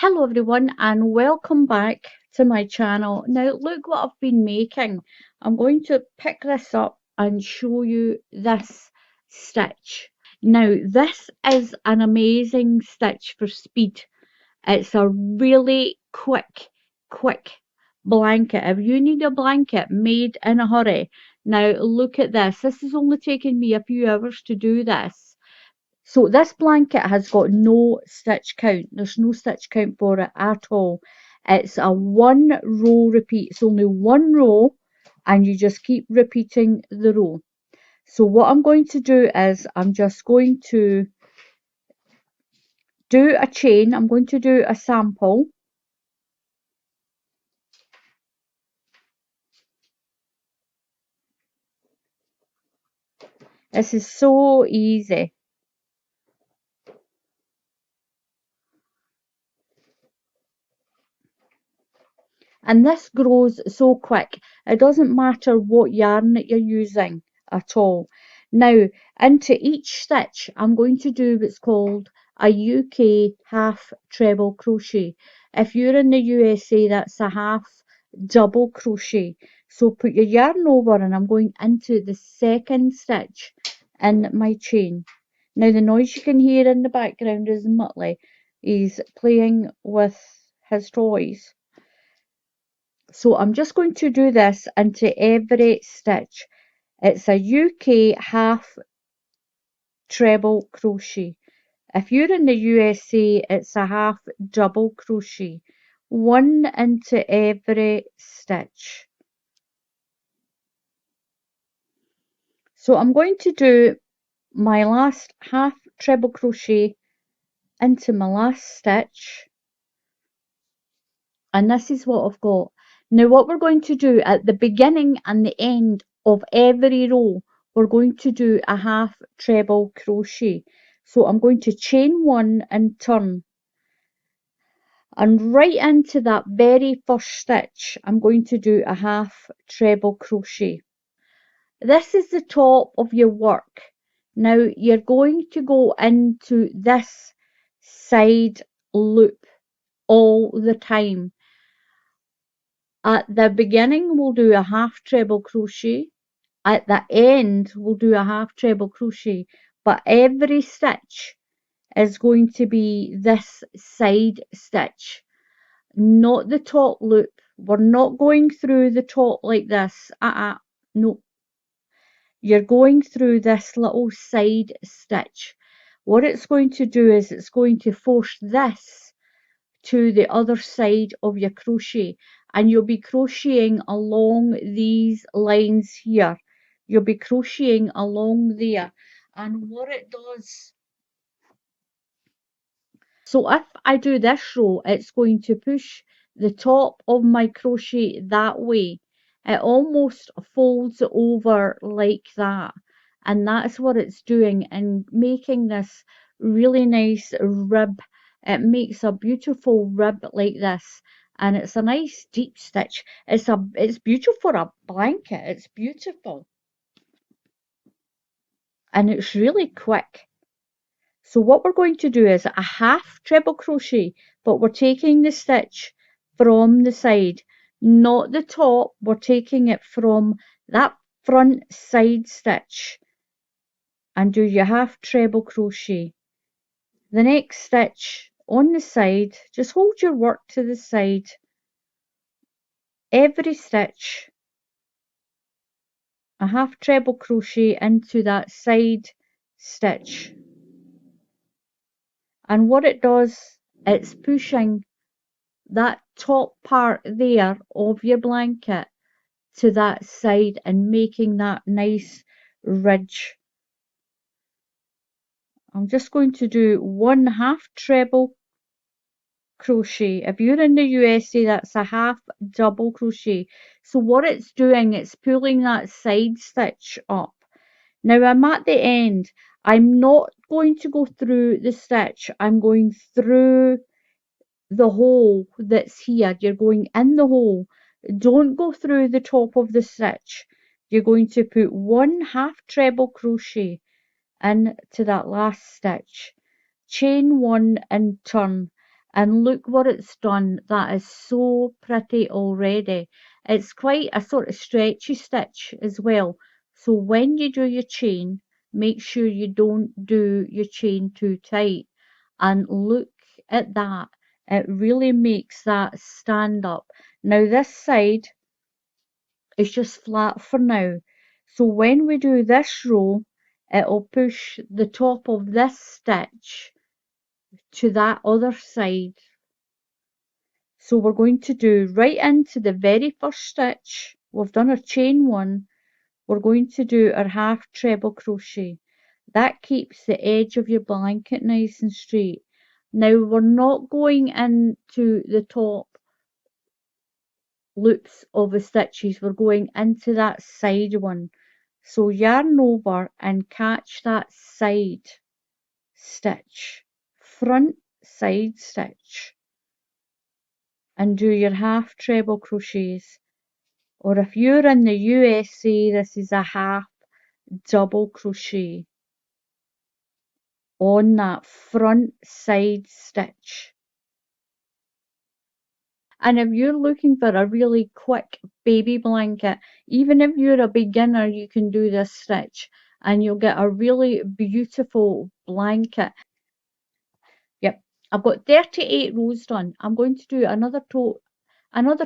Hello everyone and welcome back to my channel. Now look what I've been making. I'm going to pick this up and show you this stitch. Now this is an amazing stitch for speed. It's a really quick blanket. If you need a blanket made in a hurry, now look at this. This has only taken me a few hours to do this. So this blanket has got no stitch count. There's no stitch count for it at all. It's a one row repeat. It's only one row and you just keep repeating the row. So what I'm going to do is I'm just going to do a chain. I'm going to do a sample. This is so easy. And this grows so quick. It doesn't matter what yarn that you're using at all. Now, into each stitch, I'm going to do what's called a UK half treble crochet. If you're in the USA, that's a half double crochet. So put your yarn over and I'm going into the second stitch in my chain. Now, the noise you can hear in the background is Muttley. He's playing with his toys. So I'm just going to do this into every stitch. It's a UK half treble crochet. If you're in the USA, it's a half double crochet. One into every stitch. So I'm going to do my last half treble crochet into my last stitch. And this is what I've got. Now what we're going to do at the beginning and the end of every row, we're going to do a half treble crochet. So I'm going to chain one and turn. And right into that very first stitch, I'm going to do a half treble crochet. This is the top of your work. Now you're going to go into this side loop all the time. At the beginning, we'll do a half treble crochet. At the end, we'll do a half treble crochet. But every stitch is going to be this side stitch, not the top loop. We're not going through the top like this. No. You're going through this little side stitch. What it's going to do is it's going to force this to the other side of your crochet, and you'll be crocheting along these lines here. You'll be crocheting along there, and what it does, so if I do this row, it's going to push the top of my crochet that way. It almost folds over like that, and that's what it's doing and making this really nice rib. It makes a beautiful rib like this, and it's a nice deep stitch. It's beautiful for a blanket. It's beautiful, and it's really quick. So what we're going to do is a half treble crochet, but we're taking the stitch from the side, not the top. We're taking it from that front side stitch, and do your half treble crochet. The next stitch on the side, just hold your work to the side. Every stitch, a half treble crochet into that side stitch. And what it does, it's pushing that top part there of your blanket to that side and making that nice ridge. I'm just going to do one half treble crochet. If you're in the USA, that's a half double crochet. So what it's doing, it's pulling that side stitch up. Now I'm at the end. I'm not going to go through the stitch. I'm going through the hole that's here. You're going in the hole. Don't go through the top of the stitch. You're going to put one half treble crochet into that last stitch. Chain one and turn. And look what it's done. That is so pretty already. It's quite a sort of stretchy stitch as well. So when you do your chain, make sure you don't do your chain too tight. And look at that. It really makes that stand up. Now this side is just flat for now. So when we do this row, it'll push the top of this stitch to that other side. So we're going to do right into the very first stitch. We've done our chain one. We're going to do our half treble crochet. That keeps the edge of your blanket nice and straight. Now we're not going into the top loops of the stitches. We're going into that side one. So yarn over and catch that side stitch, front side stitch, and do your half treble crochets. Or if you're in the USA, this is a half double crochet on that front side stitch. And if you're looking for a really quick baby blanket, even if you're a beginner, you can do this stitch and you'll get a really beautiful blanket. Yep, I've got 38 rows done. I'm going to do another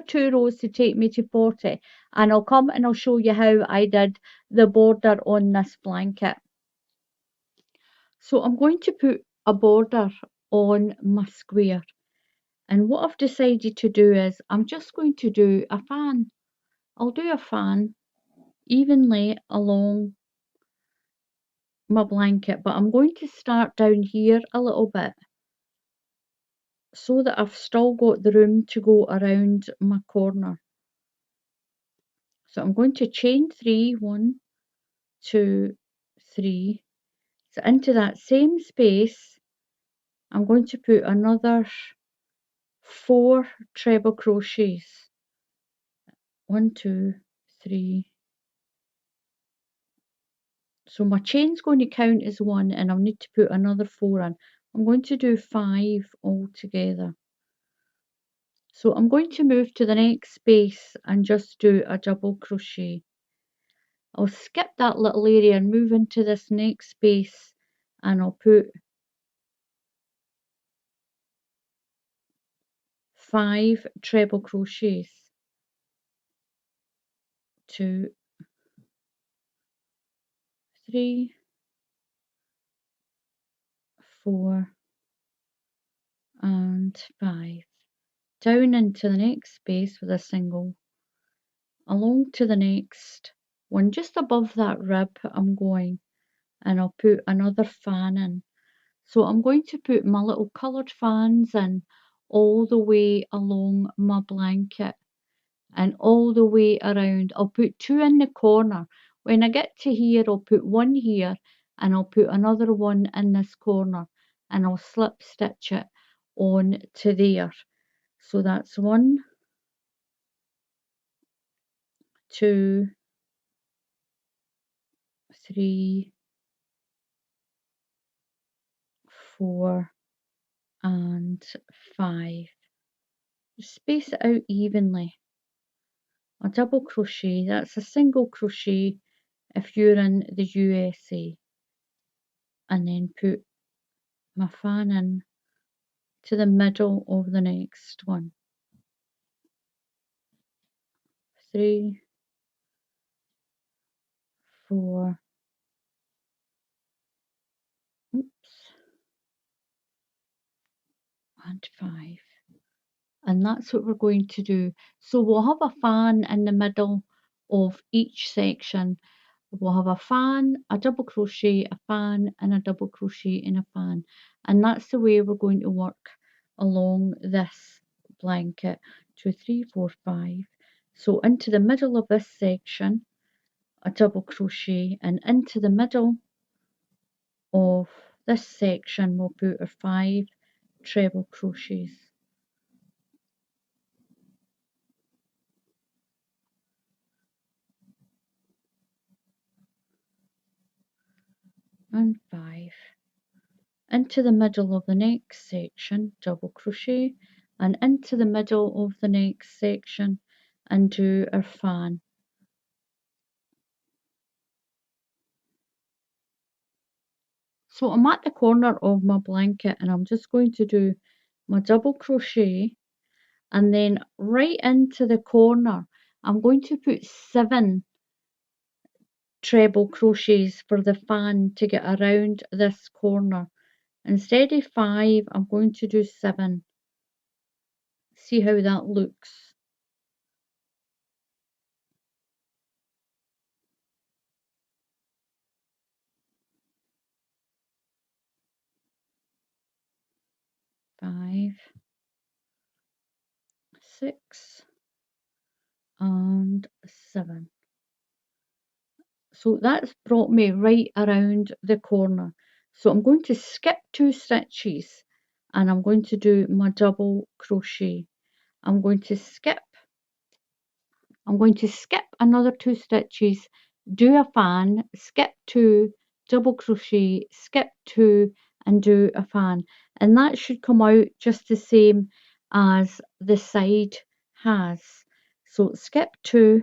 2 rows to take me to 40, and I'll come and I'll show you how I did the border on this blanket. So I'm going to put a border on my square, and what I've decided to do is I'm just going to do a fan. I'll do a fan evenly along my blanket, but I'm going to start down here a little bit so that I've still got the room to go around my corner. So I'm going to chain 3, 1, 2, 3. So into that same space, I'm going to put another 4 treble crochets. 1, 2, 3. So my chain's going to count as 1, and I'll need to put another 4 in. I'm going to do 5 altogether. So I'm going to move to the next space and just do a double crochet. I'll skip that little area and move into this next space, and I'll put 5 treble crochets. 2, 3, 4, and 5. Down into the next space with a single, along to the next one, just above that rib I'm going, and I'll put another fan in. So I'm going to put my little coloured fans in all the way along my blanket and all the way around. I'll put 2 in the corner. When I get to here, I'll put 1 here, and I'll put another one in this corner, and I'll slip stitch it on to there. So that's 1, 2, 3, 4, and 5. Space it out evenly. A double crochet, that's a single crochet if you're in the USA, and then put my fan in to the middle of the next one. 3, 4, oops, and 5. And that's what we're going to do. So we'll have a fan in the middle of each section. We'll have a fan, a double crochet, a fan, and a double crochet in a fan. And that's the way we're going to work along this blanket. 2, 3, 4, 5. So into the middle of this section, a double crochet, and into the middle of this section we'll put our 5 treble crochets. And 5. into the middle of the next section, double crochet, and into the middle of the next section and do our fan. So I'm at the corner of my blanket and I'm just going to do my double crochet, and then right into the corner I'm going to put 7 treble crochets for the fan to get around this corner. Instead of 5, I'm going to do 7. See how that looks. Five, 6, and 7. So that's brought me right around the corner. So I'm going to skip 2 stitches and I'm going to do my double crochet. I'm going to skip another 2 stitches, do a fan, skip 2, double crochet, skip 2 and do a fan, and that should come out just the same as the side has. So skip 2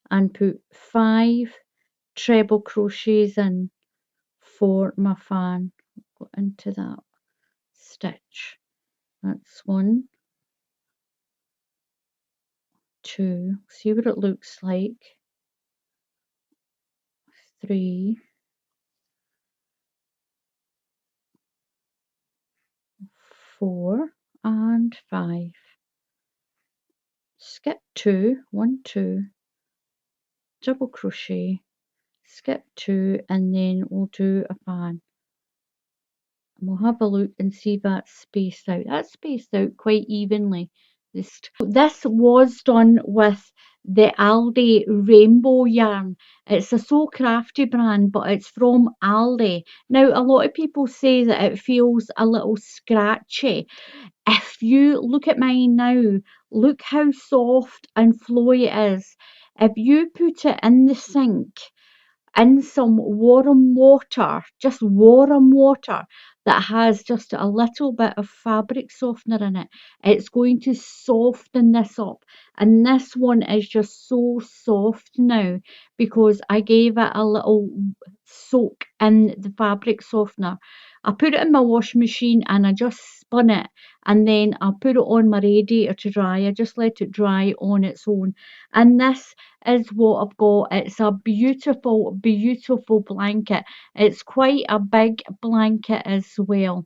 and put 5 treble crochets in for my fan. Go into that stitch. That's 1, 2, see what it looks like, 3, 4 and 5. Skip 2, 1, 2, double crochet, skip 2, and then we'll do a fan. And we'll have a look and see if that's spaced out. That's spaced out quite evenly. This was done with the Aldi rainbow yarn. It's a So Crafty brand, but it's from Aldi. Now, a lot of people say that it feels a little scratchy. If you look at mine now, look how soft and flowy it is. If you put it in the sink in some warm water, just warm water that has just a little bit of fabric softener in it, it's going to soften this up. And this one is just so soft now because I gave it a little soak in the fabric softener. I put it in my washing machine and I just spun it, and then I put it on my radiator to dry. I just let it dry on its own. And this is what I've got. It's a beautiful, beautiful blanket. It's quite a big blanket as well.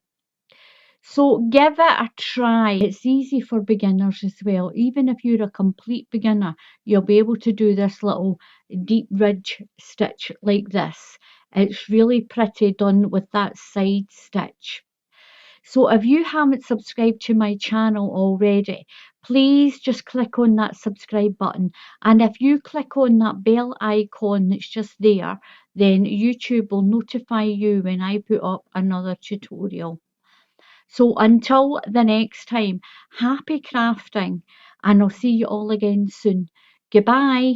So give it a try. It's easy for beginners as well. Even if you're a complete beginner, you'll be able to do this little deep ridge stitch like this. It's really pretty done with that side stitch. So if you haven't subscribed to my channel already, please just click on that subscribe button. And if you click on that bell icon that's just there, then YouTube will notify you when I put up another tutorial. So until the next time, happy crafting, and I'll see you all again soon. Goodbye.